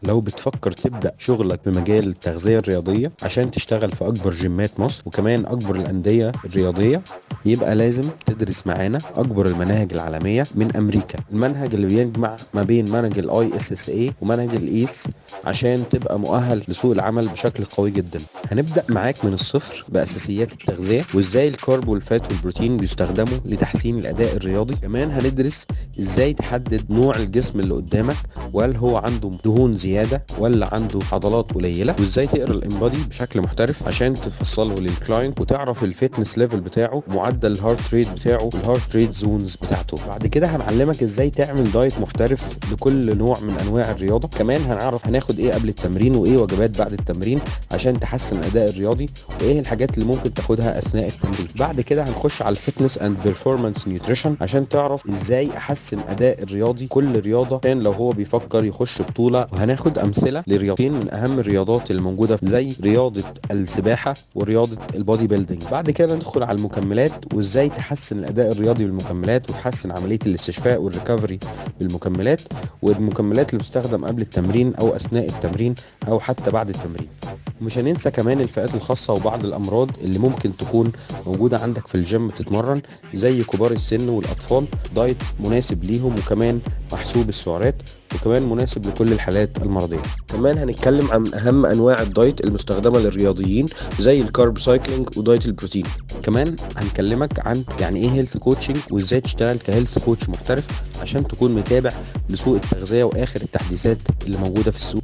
لو بتفكر تبدأ شغلك بمجال التغذية الرياضية عشان تشتغل في أكبر جيمات مصر وكمان أكبر الأندية الرياضية، يبقى لازم تدرس معانا أكبر المناهج العالمية من أمريكا، المنهج اللي بيجمع ما بين منهج الاي اس اس اي ومنهج الايس عشان تبقى مؤهل لسوق العمل بشكل قوي جدا. هنبدأ معاك من الصفر بأساسيات التغذية وإزاي الكارب والفات والبروتين بيستخدموا لتحسين الأداء الرياضي. كمان هندرس إزاي تحدد نوع الجسم اللي قدامك، وهل هو عنده دهون زياده ولا عنده عضلات قليله، وازاي تقرا الانبادي بشكل محترف عشان تفصله للكلاينت وتعرف الفيتنس ليفل بتاعه، معدل الهارت ريت بتاعه والهارت ريت زونز بتاعته. بعد كده هنعلمك ازاي تعمل دايت محترف لكل نوع من انواع الرياضه. كمان هناخد ايه قبل التمرين وايه وجبات بعد التمرين عشان تحسن الاداء الرياضي، وايه الحاجات اللي ممكن تاخدها اثناء التمرين. بعد كده هنخش على الفيتنس اند بيرفورمانس نيوتريشن عشان تعرف ازاي احسن اداء الرياضي كل رياضه عشان لو هو بيفكر يخش بطوله. وهناخد امثله لرياضتين من اهم الرياضات اللي موجوده زي رياضه السباحه ورياضه البودي بيلدينج. بعد كده ندخل على المكملات وازاي تحسن الاداء الرياضي بالمكملات وتحسن عمليه الاستشفاء والريكفري بالمكملات، والمكملات اللي بتستخدم قبل التمرين او اثناء التمرين او حتى بعد التمرين. مش هننسى كمان الفئات الخاصة وبعض الأمراض اللي ممكن تكون موجودة عندك في الجيم تتمرن، زي كبار السن والأطفال، دايت مناسب ليهم وكمان محسوب السعرات وكمان مناسب لكل الحالات المرضية. كمان هنتكلم عن أهم أنواع الدايت المستخدمة للرياضيين زي الكارب سايكلينج ودايت البروتين. كمان هنكلمك عن يعني إيه هيلث كوتشنج وإزاي تشتغل كهيلث كوتش محترف عشان تكون متابع لسوق التغذية وآخر التحديثات اللي موجودة في السوق.